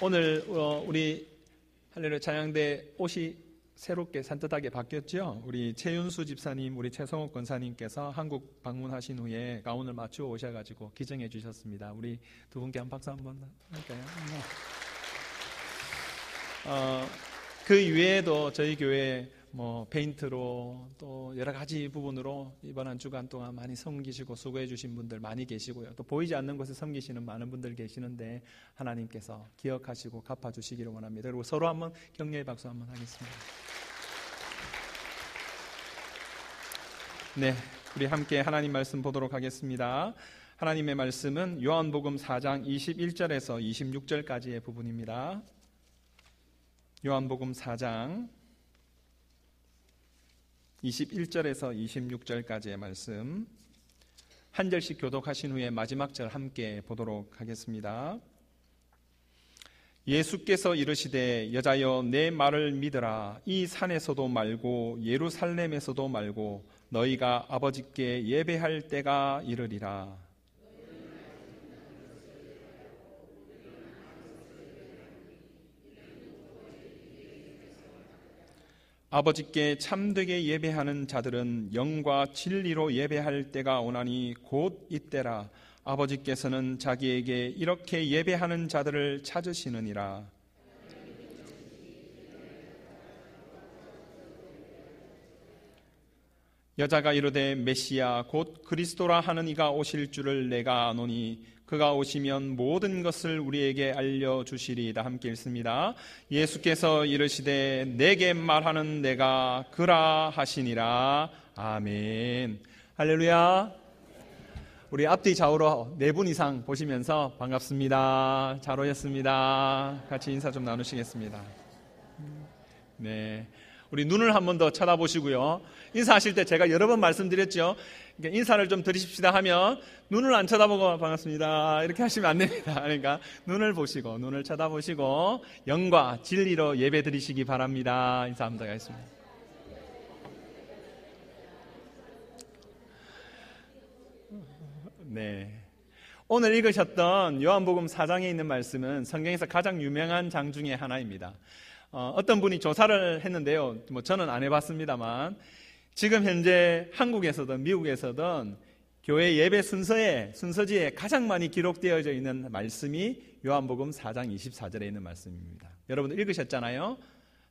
오늘 우리 할렐루야 찬양대 옷이 새롭게 산뜻하게 바뀌었죠. 우리 최윤수 집사님, 우리 최성옥 권사님께서 한국 방문하신 후에 가운을 맞추어 오셔가지고 기증해 주셨습니다. 우리 두 분께 한 박수 한번 할까요? 그 이외에도 저희 교회 페인트로 또 여러 가지 부분으로 이번 한 주간 동안 많이 섬기시고 수고해 주신 분들 많이 계시고요. 또 보이지 않는 곳에 섬기시는 많은 분들 계시는데 하나님께서 기억하시고 갚아주시기를 원합니다. 그리고 서로 한번 격려의 박수 한번 하겠습니다. 네, 우리 함께 하나님 말씀 보도록 하겠습니다. 하나님의 말씀은 요한복음 4장 21절에서 26절까지의 부분입니다. 요한복음 4장 21절에서 26절까지의 말씀 한 절씩 교독하신 후에 마지막 절 함께 보도록 하겠습니다. 예수께서 이르시되 여자여 내 말을 믿으라. 이 산에서도 말고 예루살렘에서도 말고 너희가 아버지께 예배할 때가 이르리라. 아버지께 참되게 예배하는 자들은 영과 진리로 예배할 때가 오나니 곧 이때라. 아버지께서는 자기에게 이렇게 예배하는 자들을 찾으시느니라. 여자가 이르되 메시아 곧 그리스도라 하는 이가 오실 줄을 내가 아노니 그가 오시면 모든 것을 우리에게 알려주시리이다. 함께 읽습니다. 예수께서 이르시되 내게 말하는 내가 그라 하시니라. 아멘. 할렐루야. 우리 앞뒤 좌우로 4분 이상 보시면서 반갑습니다. 잘 오셨습니다. 같이 인사 좀 나누시겠습니다. 네, 우리 눈을 한 번 더 쳐다보시고요. 인사하실 때 제가 여러 번 말씀드렸죠. 그러니까 인사를 좀 드리십시다 하면 눈을 안 쳐다보고 반갑습니다 이렇게 하시면 안 됩니다. 그러니까 눈을 보시고 눈을 쳐다보시고 영과 진리로 예배 드리시기 바랍니다. 인사 한번 더 하겠습니다. 네, 오늘 읽으셨던 요한복음 4장에 있는 말씀은 성경에서 가장 유명한 장 중에 하나입니다. 어떤 분이 조사를 했는데요, 저는 안 해봤습니다만 지금 현재 한국에서든 미국에서든 교회 예배 순서지에 가장 많이 기록되어져 있는 말씀이 요한복음 4장 24절에 있는 말씀입니다. 여러분들 읽으셨잖아요.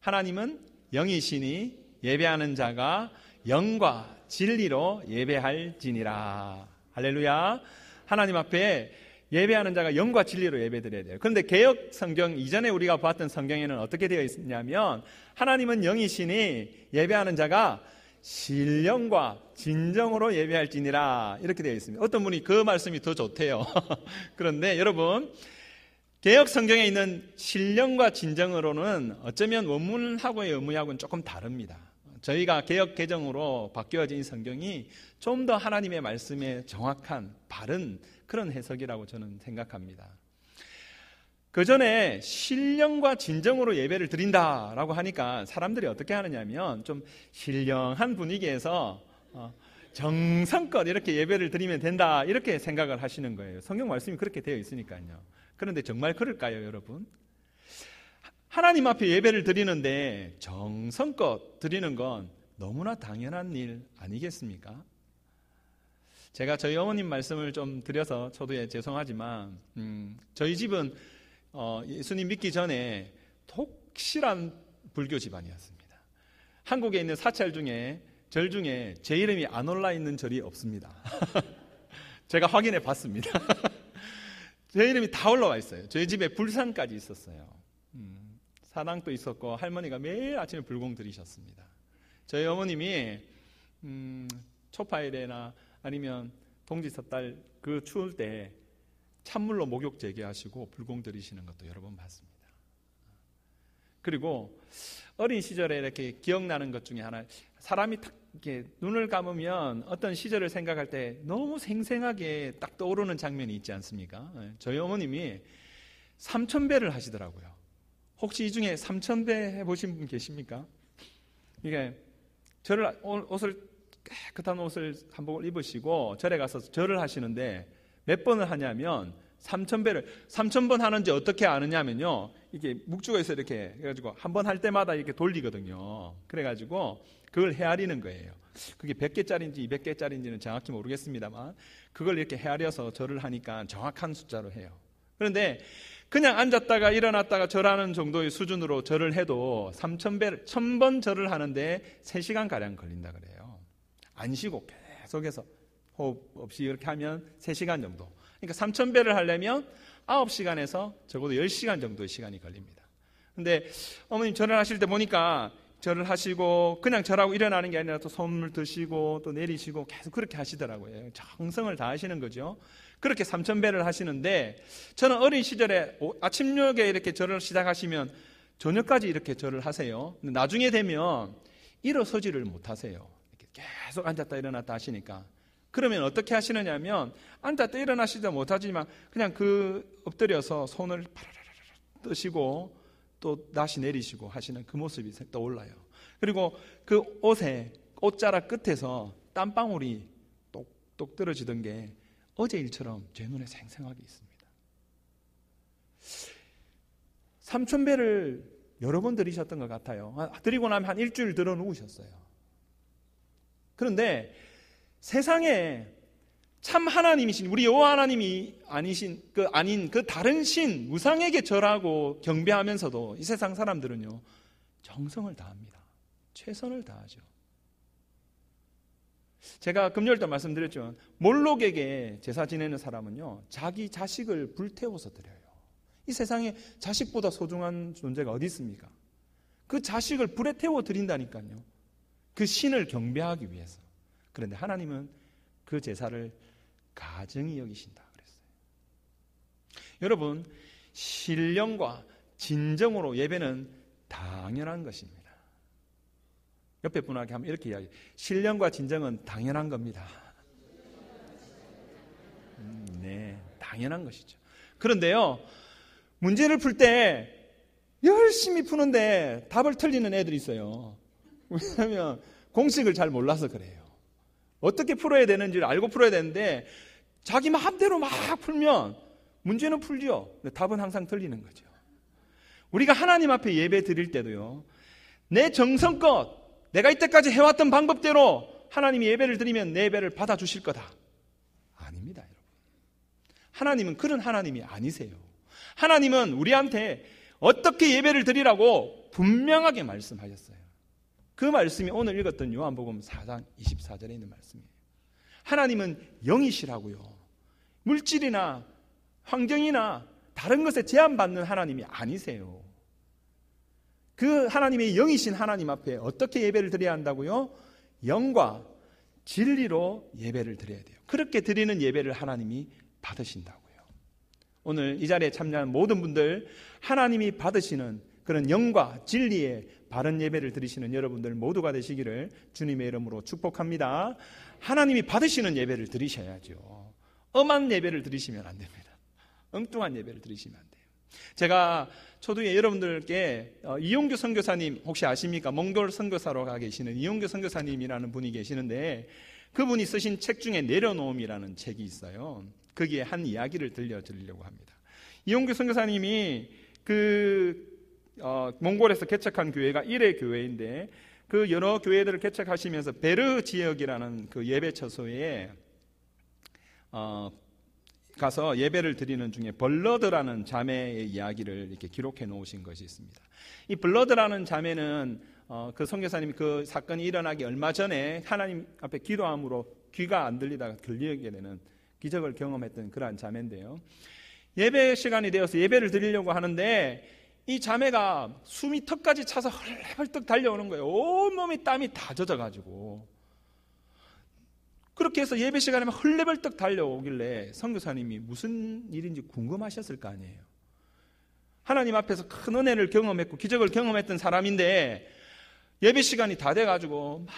하나님은 영이시니 예배하는 자가 영과 진리로 예배할지니라. 할렐루야. 하나님 앞에 예배하는 자가 영과 진리로 예배드려야 돼요. 그런데 개역 성경 이전에 우리가 봤던 성경에는 어떻게 되어 있냐면 하나님은 영이시니 예배하는 자가 신령과 진정으로 예배할지니라 이렇게 되어 있습니다. 어떤 분이 그 말씀이 더 좋대요. 그런데 여러분, 개역 성경에 있는 신령과 진정으로는 어쩌면 원문하고의 의미하고는 조금 다릅니다. 저희가 개역 개정으로 바뀌어진 성경이 좀 더 하나님의 말씀에 정확한 바른 그런 해석이라고 저는 생각합니다. 그 전에 신령과 진정으로 예배를 드린다라고 하니까 사람들이 어떻게 하느냐면 좀 신령한 분위기에서 정성껏 이렇게 예배를 드리면 된다 이렇게 생각을 하시는 거예요. 성경 말씀이 그렇게 되어 있으니까요. 그런데 정말 그럴까요, 여러분? 하나님 앞에 예배를 드리는데 정성껏 드리는 건 너무나 당연한 일 아니겠습니까? 제가 저희 어머님 말씀을 좀 드려서 저도 죄송하지만 저희 집은 예수님 믿기 전에 독실한 불교 집안이었습니다. 한국에 있는 사찰 중에 절 중에 제 이름이 안 올라 있는 절이 없습니다. 제가 확인해 봤습니다. 제 이름이 다 올라와 있어요. 저희 집에 불상까지 있었어요. 사당도 있었고 할머니가 매일 아침에 불공 드리셨습니다. 저희 어머님이 초파일에나 아니면 동지섣달 그 추울 때 찬물로 목욕 재개하시고 불공 드리시는 것도 여러 번 봤습니다. 그리고 어린 시절에 이렇게 기억나는 것 중에 하나, 사람이 딱 이렇게 눈을 감으면 어떤 시절을 생각할 때 너무 생생하게 딱 떠오르는 장면이 있지 않습니까? 저희 어머님이 삼천배를 하시더라고요. 혹시 이 중에 삼천배 해보신 분 계십니까? 이게 옷을 깨끗한 옷을 한복을 입으시고 절에 가서 절을 하시는데 몇 번을 하냐면 3,000배를 3,000번 하는지 어떻게 아느냐면요, 이게 묵주가 있어 이렇게 해가지고 한 번 할 때마다 이렇게 돌리거든요. 그래가지고 그걸 헤아리는 거예요. 그게 100개짜리인지 200개짜리인지는 정확히 모르겠습니다만 그걸 이렇게 헤아려서 절을 하니까 정확한 숫자로 해요. 그런데 그냥 앉았다가 일어났다가 절하는 정도의 수준으로 절을 해도 3,000배를 1,000번 절을 하는데 3시간가량 걸린다 그래요. 안 쉬고 계속해서 호흡 없이 이렇게 하면 3시간 정도. 그러니까 3,000배를 하려면 9시간에서 적어도 10시간 정도의 시간이 걸립니다. 근데 어머님 절을 하실 때 보니까 절을 하시고 그냥 절하고 일어나는 게 아니라 또 손을 드시고 또 내리시고 계속 그렇게 하시더라고요. 정성을 다하시는 거죠. 그렇게 3,000배를 하시는데 저는 어린 시절에 아침녘에 이렇게 절을 시작하시면 저녁까지 이렇게 절을 하세요. 근데 나중에 되면 일어서지를 못하세요. 이렇게 계속 앉았다 일어났다 하시니까. 그러면 어떻게 하시느냐면 앉았다 일어나시다 못하지만 그냥 엎드려서 손을 파라라라 뜨시고 또 다시 내리시고 하시는 그 모습이 떠올라요. 그리고 그 옷자락 끝에서 땀방울이 똑똑 떨어지던 게 어제 일처럼 제 눈에 생생하게 있습니다. 3,000배를 여러 번 들이셨던 것 같아요. 드리고 나면 한 일주일 들어 누우셨어요. 그런데 세상에 참 하나님이신 우리 여호와 하나님이 아닌 그 다른 신 우상에게 절하고 경배하면서도 이 세상 사람들은요 정성을 다합니다. 최선을 다하죠. 제가 금요일도 말씀드렸지만 몰록에게 제사 지내는 사람은요 자기 자식을 불태워서 드려요. 이 세상에 자식보다 소중한 존재가 어디 있습니까? 그 자식을 불에 태워 드린다니까요. 그 신을 경배하기 위해서. 그런데 하나님은 그 제사를 가증히 여기신다 그랬어요. 여러분, 신령과 진정으로 예배는 당연한 것입니다. 옆에 분에게 하면 이렇게 이야기해요. 신령과 진정은 당연한 겁니다. 네, 당연한 것이죠. 그런데요, 문제를 풀 때 열심히 푸는데 답을 틀리는 애들이 있어요. 왜냐하면 공식을 잘 몰라서 그래요. 어떻게 풀어야 되는지를 알고 풀어야 되는데 자기 마음대로 막 풀면 문제는 풀죠. 근데 답은 항상 틀리는 거죠. 우리가 하나님 앞에 예배 드릴 때도요, 내 정성껏 내가 이때까지 해왔던 방법대로 하나님이 예배를 드리면 내 예배를 받아주실 거다. 아닙니다, 여러분. 하나님은 그런 하나님이 아니세요. 하나님은 우리한테 어떻게 예배를 드리라고 분명하게 말씀하셨어요. 그 말씀이 오늘 읽었던 요한복음 4장 24절에 있는 말씀이에요. 하나님은 영이시라고요. 물질이나 환경이나 다른 것에 제한받는 하나님이 아니세요. 그 하나님의 영이신 하나님 앞에 어떻게 예배를 드려야 한다고요? 영과 진리로 예배를 드려야 돼요. 그렇게 드리는 예배를 하나님이 받으신다고요. 오늘 이 자리에 참여한 모든 분들, 하나님이 받으시는 그런 영과 진리의 바른 예배를 드리시는 여러분들 모두가 되시기를 주님의 이름으로 축복합니다. 하나님이 받으시는 예배를 드리셔야죠. 엄한 예배를 드리시면 안 됩니다. 엉뚱한 예배를 드리시면 안 돼요. 제가 초두에 여러분들께 이용규 선교사님 혹시 아십니까? 몽골 선교사로 가 계시는 이용규 선교사님이라는 분이 계시는데 그분이 쓰신 책 중에 내려놓음이라는 책이 있어요. 거기에 한 이야기를 들려드리려고 합니다. 이용규 선교사님이 몽골에서 개척한 교회가 일회 교회인데 그 여러 교회들을 개척하시면서 베르 지역이라는 그 예배 처소에 가서 예배를 드리는 중에 벌러드라는 자매의 이야기를 이렇게 기록해 놓으신 것이 있습니다. 이 벌러드라는 자매는 그 선교사님이 그 사건이 일어나기 얼마 전에 하나님 앞에 기도함으로 귀가 안 들리다가 들리게 되는 기적을 경험했던 그러한 자매인데요. 예배 시간이 되어서 예배를 드리려고 하는데 이 자매가 숨이 턱까지 차서 헐레벌떡 달려오는 거예요. 온몸이 땀이 다 젖어가지고. 그렇게 해서 예배 시간에 막 헐레벌떡 달려오길래 선교사님이 무슨 일인지 궁금하셨을 거 아니에요. 하나님 앞에서 큰 은혜를 경험했고 기적을 경험했던 사람인데 예배 시간이 다 돼가지고 막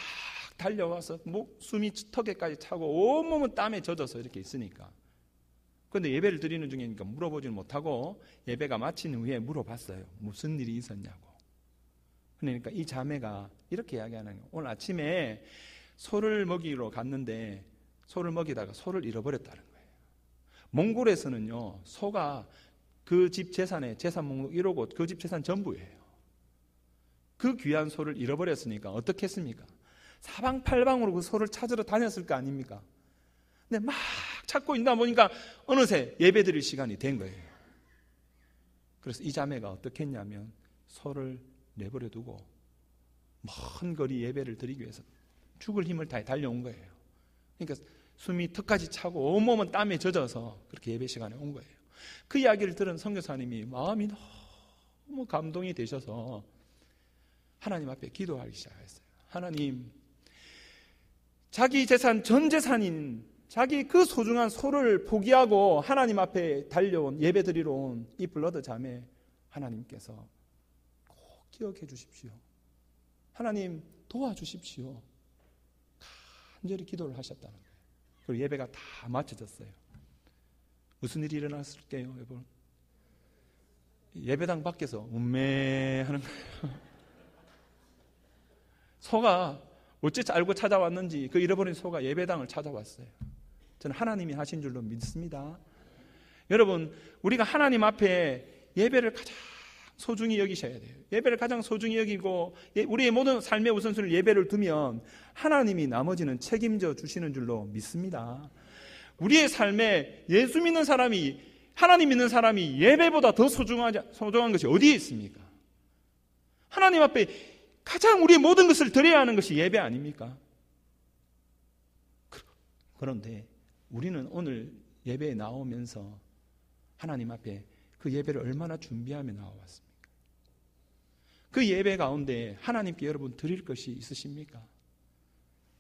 달려와서 숨이 턱에까지 차고 온몸은 땀에 젖어서 이렇게 있으니까. 그런데 예배를 드리는 중이니까 물어보지는 못하고 예배가 마친 후에 물어봤어요. 무슨 일이 있었냐고. 그러니까 이 자매가 이렇게 이야기하는 거예요. 오늘 아침에 소를 먹이러 갔는데 소를 먹이다가 소를 잃어버렸다는 거예요. 몽골에서는요, 소가 그 집 재산의 재산 목록 1호고 그 집 재산 전부예요. 그 귀한 소를 잃어버렸으니까 어떻게 했습니까? 사방팔방으로 그 소를 찾으러 다녔을 거 아닙니까? 근데 막 찾고 있다 보니까 어느새 예배 드릴 시간이 된 거예요. 그래서 이 자매가 어떻게 했냐면 소를 내버려 두고 먼 거리 예배를 드리기 위해서 죽을 힘을 다해 달려온 거예요. 그러니까 숨이 턱까지 차고 온몸은 땀에 젖어서 그렇게 예배 시간에 온 거예요. 그 이야기를 들은 선교사님이 마음이 너무 감동이 되셔서 하나님 앞에 기도하기 시작했어요. 하나님, 자기 재산, 전 재산인 자기 그 소중한 소를 포기하고 하나님 앞에 달려온, 예배 드리러 온 이 블러드 자매 하나님께서 꼭 기억해 주십시오. 하나님 도와주십시오. 간절히 기도를 하셨다는 거예요. 그리고 예배가 다 마쳐졌어요. 무슨 일이 일어났을게요, 여러분? 예배당 밖에서 음메하는 거예요. 소가 어째 알고 찾아왔는지 그 잃어버린 소가 예배당을 찾아왔어요. 저는 하나님이 하신 줄로 믿습니다. 여러분, 우리가 하나님 앞에 예배를 가장 소중히 여기셔야 돼요. 예배를 가장 소중히 여기고 우리의 모든 삶의 우선순위를 예배를 두면 하나님이 나머지는 책임져 주시는 줄로 믿습니다. 우리의 삶에 예수 믿는 사람이, 하나님 믿는 사람이 예배보다 더 소중한 것이 어디에 있습니까? 하나님 앞에 가장 우리의 모든 것을 드려야 하는 것이 예배 아닙니까? 그런데 우리는 오늘 예배에 나오면서 하나님 앞에 그 예배를 얼마나 준비하며 나와왔습니까? 그 예배 가운데 하나님께 여러분 드릴 것이 있으십니까?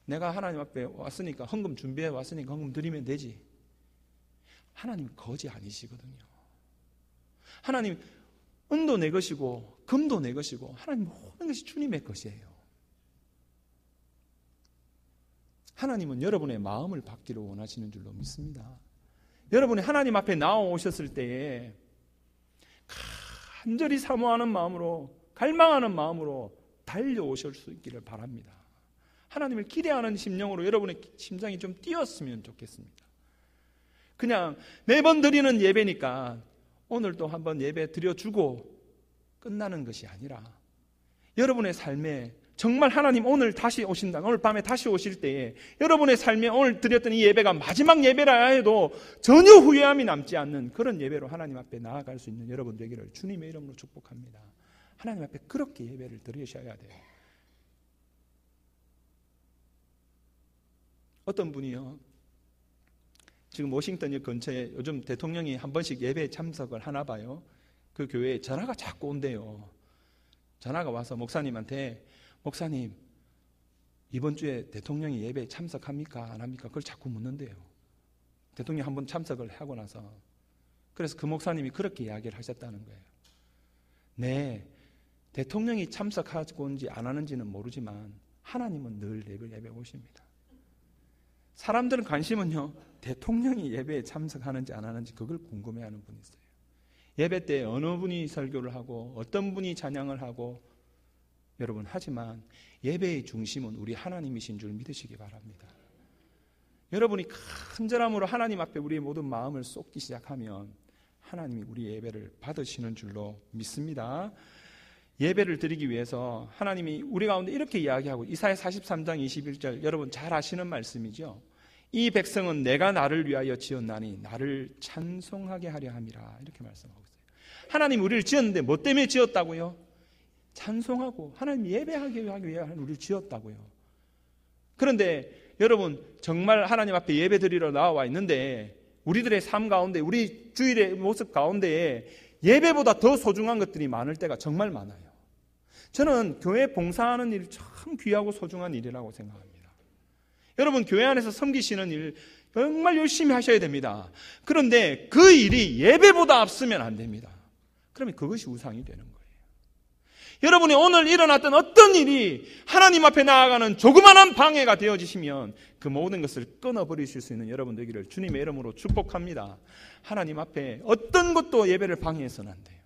내가 하나님 앞에 왔으니까, 헌금 준비해 왔으니까 헌금 드리면 되지. 하나님 거지 아니시거든요. 하나님 은도 내 것이고 금도 내 것이고 하나님 모든 것이 주님의 것이에요. 하나님은 여러분의 마음을 받기를 원하시는 줄로 믿습니다. 여러분이 하나님 앞에 나오셨을 때에 간절히 사모하는 마음으로, 갈망하는 마음으로 달려오실 수 있기를 바랍니다. 하나님을 기대하는 심령으로 여러분의 심장이 좀 뛰었으면 좋겠습니다. 그냥 매번 드리는 예배니까 오늘도 한번 예배 드려주고 끝나는 것이 아니라 여러분의 삶에 정말 하나님 오늘 다시 오신다, 오늘 밤에 다시 오실 때에 여러분의 삶에 오늘 드렸던 이 예배가 마지막 예배라 해도 전혀 후회함이 남지 않는 그런 예배로 하나님 앞에 나아갈 수 있는 여러분 되기를 주님의 이름으로 축복합니다. 하나님 앞에 그렇게 예배를 드리셔야 돼요. 어떤 분이요, 지금 워싱턴역 근처에 요즘 대통령이 한 번씩 예배에 참석을 하나 봐요. 그 교회에 전화가 자꾸 온대요. 전화가 와서 목사님한테, 목사님 이번 주에 대통령이 예배에 참석합니까 안 합니까? 그걸 자꾸 묻는데요. 대통령이 한번 참석을 하고 나서, 그래서 그 목사님이 그렇게 이야기를 하셨다는 거예요. 네, 대통령이 참석하는지 안 하는지는 모르지만 하나님은 늘 예배 오십니다. 사람들은 관심은요, 대통령이 예배에 참석하는지 안 하는지 그걸 궁금해하는 분이 있어요. 예배 때 어느 분이 설교를 하고 어떤 분이 찬양을 하고, 여러분, 하지만 예배의 중심은 우리 하나님이신 줄 믿으시기 바랍니다. 여러분이 간절함으로 하나님 앞에 우리의 모든 마음을 쏟기 시작하면 하나님이 우리 예배를 받으시는 줄로 믿습니다. 예배를 드리기 위해서 하나님이 우리 가운데 이렇게 이야기하고, 이사야 43장 21절 여러분 잘 아시는 말씀이죠. 이 백성은 내가 나를 위하여 지었나니 나를 찬송하게 하려 함이라, 이렇게 말씀하고 있어요. 하나님 우리를 지었는데 뭐 때문에 지었다고요? 찬송하고 하나님 예배하기 위해 우리를 지었다고요. 그런데 여러분, 정말 하나님 앞에 예배 드리러 나와 있는데 우리들의 삶 가운데, 우리 주일의 모습 가운데 예배보다 더 소중한 것들이 많을 때가 정말 많아요. 저는 교회 봉사하는 일이 참 귀하고 소중한 일이라고 생각합니다. 여러분, 교회 안에서 섬기시는 일 정말 열심히 하셔야 됩니다. 그런데 그 일이 예배보다 앞서면 안 됩니다. 그러면 그것이 우상이 되는 거예요. 여러분이 오늘 일어났던 어떤 일이 하나님 앞에 나아가는 조그마한 방해가 되어지시면 그 모든 것을 끊어버리실 수 있는 여러분 되기를 주님의 이름으로 축복합니다. 하나님 앞에 어떤 것도 예배를 방해해서는 안 돼요.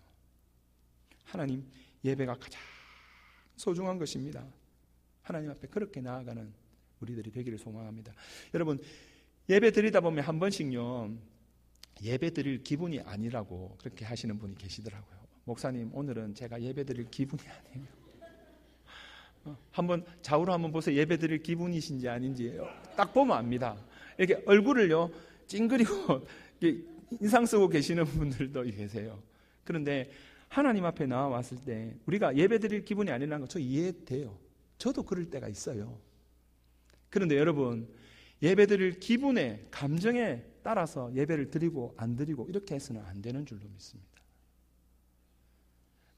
하나님, 예배가 가장 소중한 것입니다. 하나님 앞에 그렇게 나아가는 우리들이 되기를 소망합니다. 여러분, 예배 드리다 보면 한 번씩요, 예배 드릴 기분이 아니라고 그렇게 하시는 분이 계시더라고요. 목사님, 오늘은 제가 예배 드릴 기분이 아니에요. 한번 좌우로 한번 보세요. 예배 드릴 기분이신지 아닌지 딱 보면 압니다. 이렇게 얼굴을요 찡그리고 인상 쓰고 계시는 분들도 계세요. 그런데 하나님 앞에 나와왔을 때 우리가 예배 드릴 기분이 아니라는 거 저 이해돼요. 저도 그럴 때가 있어요. 그런데 여러분, 예배 드릴 기분에, 감정에 따라서 예배를 드리고 안 드리고 이렇게 해서는 안 되는 줄로 믿습니다.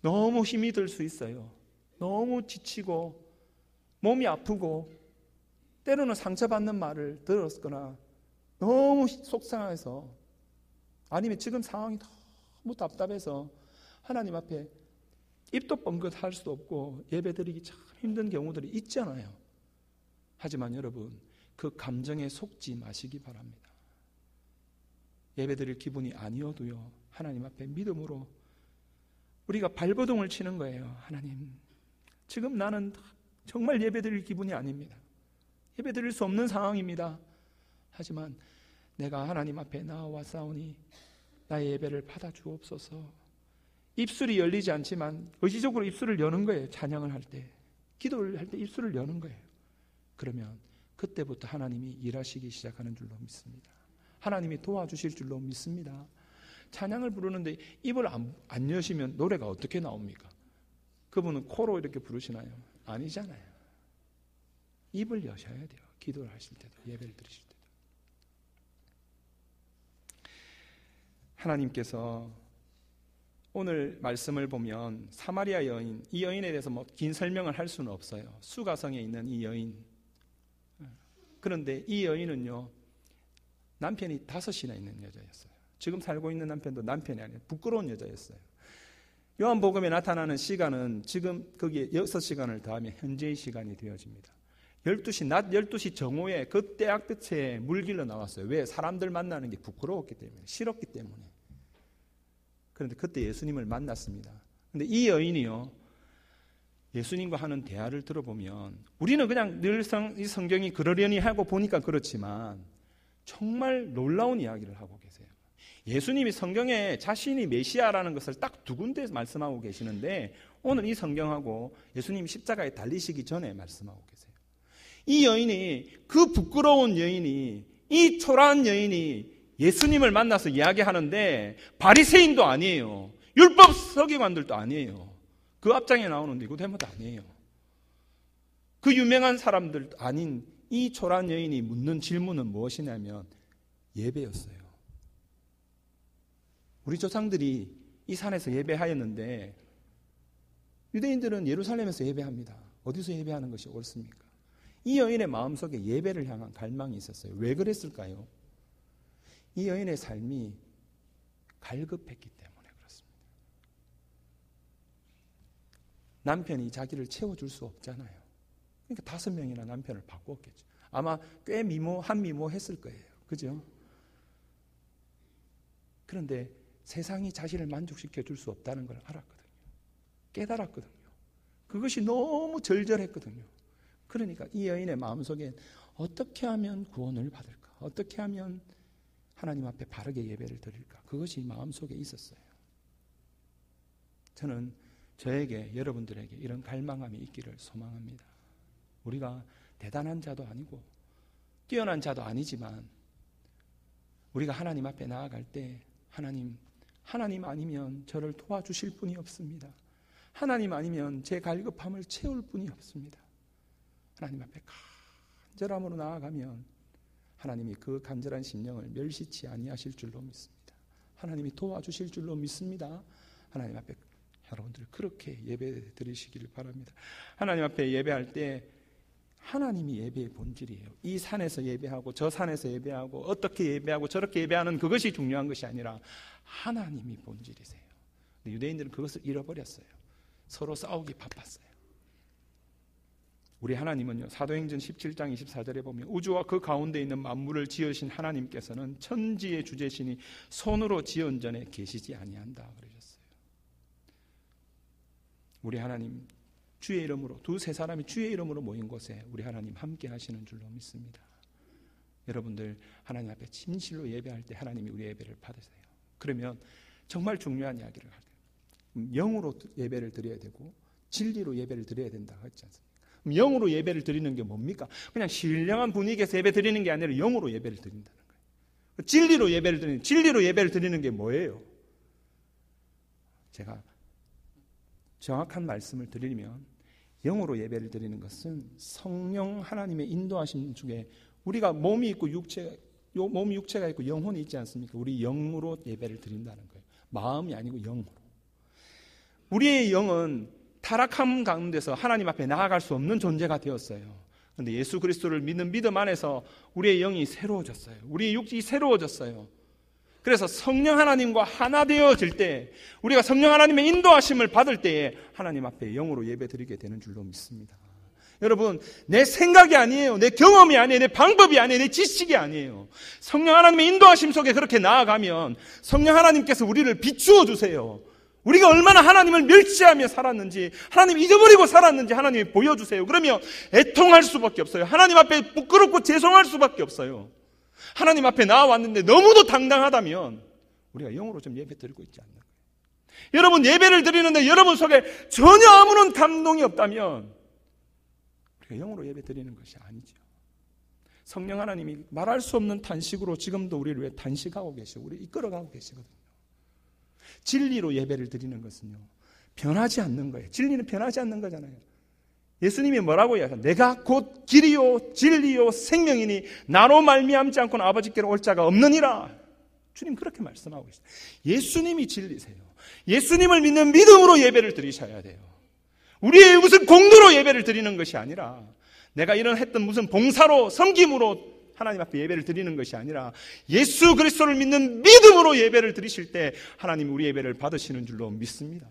너무 힘이 들 수 있어요. 너무 지치고 몸이 아프고 때로는 상처받는 말을 들었거나 너무 속상해서 아니면 지금 상황이 너무 답답해서 하나님 앞에 입도 뻥긋할 수도 없고 예배드리기 참 힘든 경우들이 있잖아요. 하지만 여러분, 그 감정에 속지 마시기 바랍니다. 예배드릴 기분이 아니어도요, 하나님 앞에 믿음으로 우리가 발버둥을 치는 거예요. 하나님, 지금 나는 정말 예배드릴 기분이 아닙니다. 예배드릴 수 없는 상황입니다. 하지만 내가 하나님 앞에 나와싸우니 나의 예배를 받아주옵소서. 입술이 열리지 않지만 의지적으로 입술을 여는 거예요. 찬양을 할 때, 기도를 할 때 입술을 여는 거예요. 그러면 그때부터 하나님이 일하시기 시작하는 줄로 믿습니다. 하나님이 도와주실 줄로 믿습니다. 찬양을 부르는데 입을 안 여시면 노래가 어떻게 나옵니까? 그분은 코로 이렇게 부르시나요? 아니잖아요. 입을 여셔야 돼요. 기도를 하실 때도, 예배를 드리실 때도. 하나님께서 오늘 말씀을 보면 사마리아 여인, 이 여인에 대해서 뭐 긴 설명을 할 수는 없어요. 수가성에 있는 이 여인. 그런데 이 여인은요, 남편이 5이나 있는 여자였어요. 지금 살고 있는 남편도 남편이 아니에요. 부끄러운 여자였어요. 요한복음에 나타나는 시간은 지금 거기에 6시간을 더하면 현재의 시간이 되어집니다. 12시, 낮 12시 정오에 그 때악 끝에 물길로 나왔어요. 왜? 사람들 만나는 게 부끄러웠기 때문에, 싫었기 때문에. 그런데 그때 예수님을 만났습니다. 그런데 이 여인이요, 예수님과 하는 대화를 들어보면 우리는 그냥 늘 이 성경이 그러려니 하고 보니까 그렇지만 정말 놀라운 이야기를 하고 계세요. 예수님이 성경에 자신이 메시아라는 것을 딱 2군데 말씀하고 계시는데 오늘 이 성경하고 예수님이 십자가에 달리시기 전에 말씀하고 계세요. 이 여인이, 그 부끄러운 여인이, 이 초라한 여인이 예수님을 만나서 이야기하는데 바리새인도 아니에요. 율법 서기관들도 아니에요. 그 앞장에 나오는 니고데모도 아니에요. 그 유명한 사람들 아닌 이 초라한 여인이 묻는 질문은 무엇이냐면 예배였어요. 우리 조상들이 이 산에서 예배하였는데 유대인들은 예루살렘에서 예배합니다. 어디서 예배하는 것이 옳습니까? 이 여인의 마음속에 예배를 향한 갈망이 있었어요. 왜 그랬을까요? 이 여인의 삶이 갈급했기 때문에 그렇습니다. 남편이 자기를 채워줄 수 없잖아요. 그러니까 5명이나 남편을 바꿨겠죠. 아마 꽤 한미모했을 거예요. 그죠? 그런데 세상이 자신을 만족시켜 줄 수 없다는 걸 알았거든요. 깨달았거든요. 그것이 너무 절절했거든요. 그러니까 이 여인의 마음속에 어떻게 하면 구원을 받을까? 어떻게 하면 하나님 앞에 바르게 예배를 드릴까? 그것이 마음속에 있었어요. 저는 저에게, 여러분들에게 이런 갈망함이 있기를 소망합니다. 우리가 대단한 자도 아니고 뛰어난 자도 아니지만 우리가 하나님 앞에 나아갈 때 하나님 아니면 저를 도와주실 분이 없습니다. 하나님 아니면 제 갈급함을 채울 분이 없습니다. 하나님 앞에 간절함으로 나아가면 하나님이 그 간절한 심령을 멸시치 아니하실 줄로 믿습니다. 하나님이 도와주실 줄로 믿습니다. 하나님 앞에 여러분들 그렇게 예배 드리시기를 바랍니다. 하나님 앞에 예배할 때 하나님이 예배의 본질이에요. 이 산에서 예배하고 저 산에서 예배하고 어떻게 예배하고 저렇게 예배하는 그것이 중요한 것이 아니라 하나님이 본질이세요. 근데 유대인들은 그것을 잃어버렸어요. 서로 싸우기 바빴어요. 우리 하나님은요, 사도행전 17장 24절에 보면 우주와 그 가운데 있는 만물을 지으신 하나님께서는 천지의 주제시니 손으로 지은 전에 계시지 아니한다 그러셨어요. 우리 하나님 주의 이름으로, 2-3 사람이 주의 이름으로 모인 곳에 우리 하나님 함께 하시는 줄로 믿습니다. 여러분들 하나님 앞에 진실로 예배할 때 하나님이 우리 예배를 받으세요. 그러면 정말 중요한 이야기를 할 때요. 영으로 예배를 드려야 되고 진리로 예배를 드려야 된다 했지 않습니까? 그럼 영으로 예배를 드리는 게 뭡니까? 그냥 신령한 분위기에서 예배 드리는 게 아니라 영으로 예배를 드린다는 거예요. 진리로 예배를 드리는 게 뭐예요? 제가 정확한 말씀을 드리면 영으로 예배를 드리는 것은 성령 하나님의 인도하심 중에 우리가 몸이 있고 몸이 육체가 있고 영혼이 있지 않습니까? 우리 영으로 예배를 드린다는 거예요. 마음이 아니고 영으로. 우리의 영은 타락함 가운데서 하나님 앞에 나아갈 수 없는 존재가 되었어요. 그런데 예수 그리스도를 믿는 믿음 안에서 우리의 영이 새로워졌어요. 우리의 육이 새로워졌어요. 그래서 성령 하나님과 하나 되어질 때, 우리가 성령 하나님의 인도하심을 받을 때에 하나님 앞에 영으로 예배 드리게 되는 줄로 믿습니다. 여러분, 내 생각이 아니에요. 내 경험이 아니에요. 내 방법이 아니에요. 내 지식이 아니에요. 성령 하나님의 인도하심 속에 그렇게 나아가면 성령 하나님께서 우리를 비추어 주세요. 우리가 얼마나 하나님을 멸시하며 살았는지, 하나님 잊어버리고 살았는지 하나님이 보여주세요. 그러면 애통할 수밖에 없어요. 하나님 앞에 부끄럽고 죄송할 수밖에 없어요. 하나님 앞에 나와왔는데 너무도 당당하다면 우리가 영으로 좀 예배 드리고 있지 않나. 여러분, 예배를 드리는데 여러분 속에 전혀 아무런 감동이 없다면 우리가 영으로 예배 드리는 것이 아니죠. 성령 하나님이 말할 수 없는 탄식으로 지금도 우리를 위해 탄식하고 계시고 우리 이끌어가고 계시거든요. 진리로 예배를 드리는 것은요, 변하지 않는 거예요. 진리는 변하지 않는 거잖아요. 예수님이 뭐라고 이야기하세요? 내가 곧 길이요 진리요 생명이니 나로 말미암지 않고는 아버지께로 올 자가 없느니라. 주님 그렇게 말씀하고 계세요. 예수님이 진리세요. 예수님을 믿는 믿음으로 예배를 드리셔야 돼요. 우리의 무슨 공로로 예배를 드리는 것이 아니라, 내가 이런 했던 무슨 봉사로 섬김으로 하나님 앞에 예배를 드리는 것이 아니라 예수 그리스도를 믿는 믿음으로 예배를 드리실 때 하나님이 우리 예배를 받으시는 줄로 믿습니다.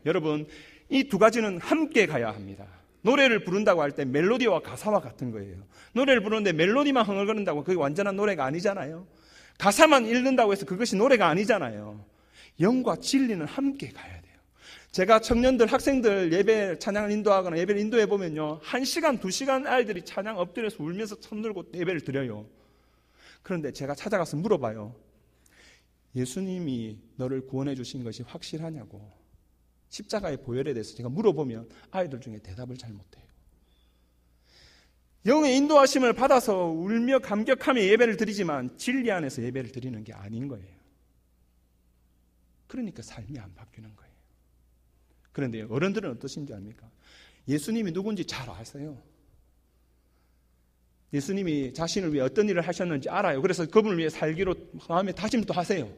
여러분, 이 두 가지는 함께 가야 합니다. 노래를 부른다고 할 때 멜로디와 가사와 같은 거예요. 노래를 부르는데 멜로디만 흥얼거린다고 그게 완전한 노래가 아니잖아요. 가사만 읽는다고 해서 그것이 노래가 아니잖아요. 영과 진리는 함께 가야 돼요. 제가 청년들, 학생들 예배 찬양을 인도하거나 예배를 인도해 보면요, 1시간, 2시간 아이들이 찬양 엎드려서 울면서 손 들고 예배를 드려요. 그런데 제가 찾아가서 물어봐요. 예수님이 너를 구원해 주신 것이 확실하냐고, 십자가의 보혈에 대해서 제가 물어보면 아이들 중에 대답을 잘 못해요. 영의 인도하심을 받아서 울며 감격하며 예배를 드리지만 진리 안에서 예배를 드리는 게 아닌 거예요. 그러니까 삶이 안 바뀌는 거예요. 그런데 어른들은 어떠신지 압니까? 예수님이 누군지 잘 아세요. 예수님이 자신을 위해 어떤 일을 하셨는지 알아요. 그래서 그분을 위해 살기로 마음에 다짐도 하세요.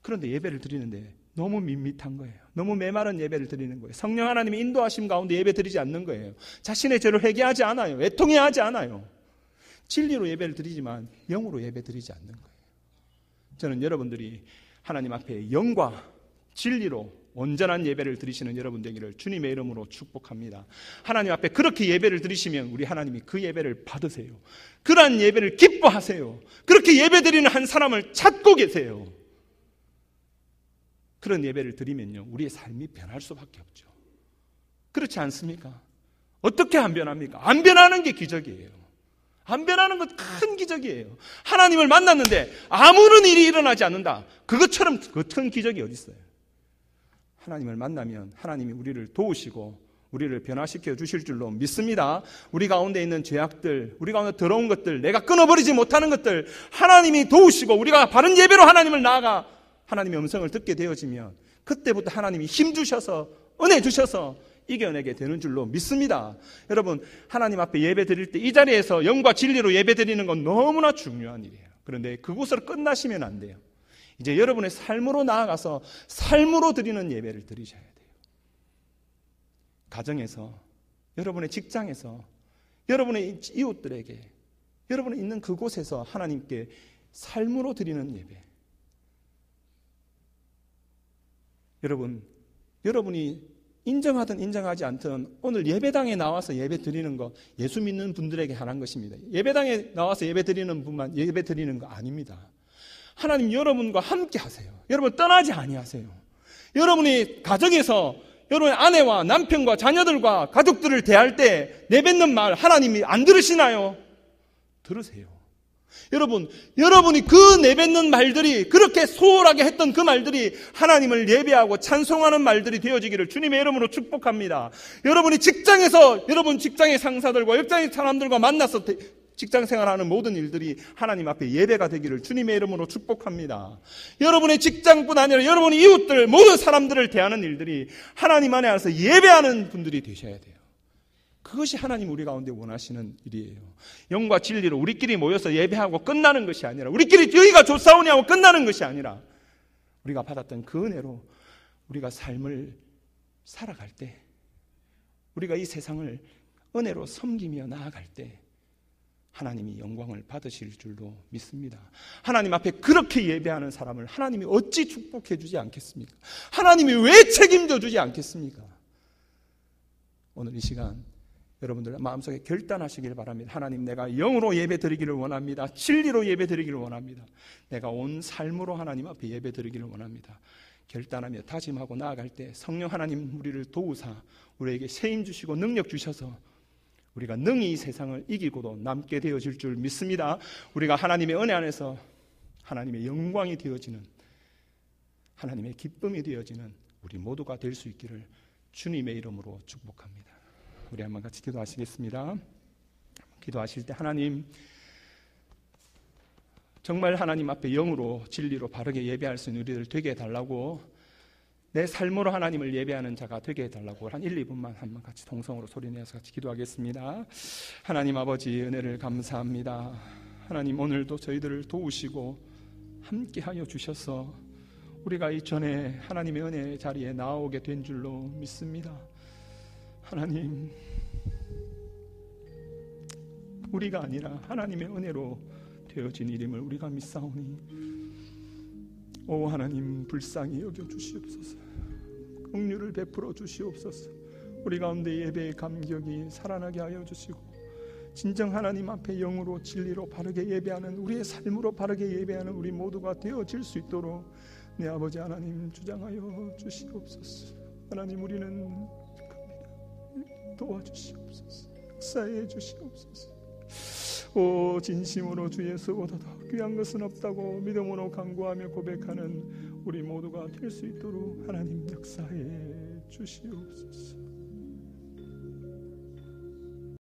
그런데 예배를 드리는데 너무 밋밋한 거예요. 너무 메마른 예배를 드리는 거예요. 성령 하나님의 인도하심 가운데 예배 드리지 않는 거예요. 자신의 죄를 회개하지 않아요. 애통해하지 않아요. 진리로 예배를 드리지만 영으로 예배 드리지 않는 거예요. 저는 여러분들이 하나님 앞에 영과 진리로 온전한 예배를 드리시는 여러분 되기를 주님의 이름으로 축복합니다. 하나님 앞에 그렇게 예배를 드리시면 우리 하나님이 그 예배를 받으세요. 그러한 예배를 기뻐하세요. 그렇게 예배 드리는 한 사람을 찾고 계세요. 그런 예배를 드리면요, 우리의 삶이 변할 수밖에 없죠. 그렇지 않습니까? 어떻게 안 변합니까? 안 변하는 게 기적이에요. 안 변하는 것 큰 기적이에요. 하나님을 만났는데 아무런 일이 일어나지 않는다. 그것처럼 큰 기적이 어디 있어요? 하나님을 만나면 하나님이 우리를 도우시고 우리를 변화시켜 주실 줄로 믿습니다. 우리 가운데 있는 죄악들, 우리 가운데 더러운 것들, 내가 끊어버리지 못하는 것들 하나님이 도우시고 우리가 바른 예배로 하나님을 나아가 하나님의 음성을 듣게 되어지면 그때부터 하나님이 힘 주셔서 은혜 주셔서 이겨내게 되는 줄로 믿습니다. 여러분, 하나님 앞에 예배 드릴 때 이 자리에서 영과 진리로 예배 드리는 건 너무나 중요한 일이에요. 그런데 그곳으로 끝나시면 안 돼요. 이제 여러분의 삶으로 나아가서 삶으로 드리는 예배를 드리셔야 돼요. 가정에서, 여러분의 직장에서, 여러분의 이웃들에게, 여러분이 있는 그곳에서 하나님께 삶으로 드리는 예배. 여러분이 인정하든 인정하지 않든 오늘 예배당에 나와서 예배 드리는 거 예수 믿는 분들에게 하는 것입니다. 예배당에 나와서 예배 드리는 분만 예배 드리는 거 아닙니다. 하나님 여러분과 함께 하세요. 여러분 떠나지 아니하세요. 여러분이 가정에서 여러분의 아내와 남편과 자녀들과 가족들을 대할 때 내뱉는 말 하나님이 안 들으시나요? 들으세요. 여러분이 그 내뱉는 말들이, 그렇게 소홀하게 했던 그 말들이 하나님을 예배하고 찬송하는 말들이 되어지기를 주님의 이름으로 축복합니다. 여러분이 직장에서, 여러분 직장의 상사들과 옆장의 사람들과 만나서 직장 생활하는 모든 일들이 하나님 앞에 예배가 되기를 주님의 이름으로 축복합니다. 여러분의 직장뿐 아니라 여러분의 이웃들, 모든 사람들을 대하는 일들이 하나님 안에서 예배하는 분들이 되셔야 돼요. 그것이 하나님 우리 가운데 원하시는 일이에요. 영과 진리로 우리끼리 모여서 예배하고 끝나는 것이 아니라, 우리끼리 여기가 좋사오니 하고 끝나는 것이 아니라, 우리가 받았던 그 은혜로 우리가 삶을 살아갈 때, 우리가 이 세상을 은혜로 섬기며 나아갈 때 하나님이 영광을 받으실 줄로 믿습니다. 하나님 앞에 그렇게 예배하는 사람을 하나님이 어찌 축복해 주지 않겠습니까? 하나님이 왜 책임져 주지 않겠습니까? 오늘 이 시간 여러분들 마음속에 결단하시길 바랍니다. 하나님, 내가 영으로 예배 드리기를 원합니다. 진리로 예배 드리기를 원합니다. 내가 온 삶으로 하나님 앞에 예배 드리기를 원합니다. 결단하며 다짐하고 나아갈 때 성령 하나님 우리를 도우사 우리에게 세임 주시고 능력 주셔서 우리가 능히 이 세상을 이기고도 남게 되어질 줄 믿습니다. 우리가 하나님의 은혜 안에서 하나님의 영광이 되어지는, 하나님의 기쁨이 되어지는 우리 모두가 될 수 있기를 주님의 이름으로 축복합니다. 우리 한번 같이 기도하시겠습니다. 기도하실 때 하나님, 정말 하나님 앞에 영으로 진리로 바르게 예배할 수 있는 우리들 되게 해달라고, 내 삶으로 하나님을 예배하는 자가 되게 해달라고 한 1, 2분만 한번 같이 동성으로 소리내서 같이 기도하겠습니다. 하나님 아버지, 은혜를 감사합니다. 하나님, 오늘도 저희들을 도우시고 함께하여 주셔서 우리가 이전에 하나님의 은혜 자리에 나오게 된 줄로 믿습니다. 하나님, 우리가 아니라 하나님의 은혜로 되어진 일임을 우리가 믿사오니, 오 하나님, 불쌍히 여겨 주시옵소서. 긍휼을 베풀어 주시옵소서. 우리 가운데 예배의 감격이 살아나게 하여 주시고, 진정 하나님 앞에 영으로 진리로 바르게 예배하는, 우리의 삶으로 바르게 예배하는 우리 모두가 되어질 수 있도록 내 아버지 하나님 주장하여 주시옵소서. 하나님, 우리는 도와주시옵소서. 역사해 주시옵소서. 오 진심으로 주 예수보다 더 귀한 것은 없다고 믿음으로 간구하며 고백하는 우리 모두가 될 수 있도록 하나님 역사해 주시옵소서.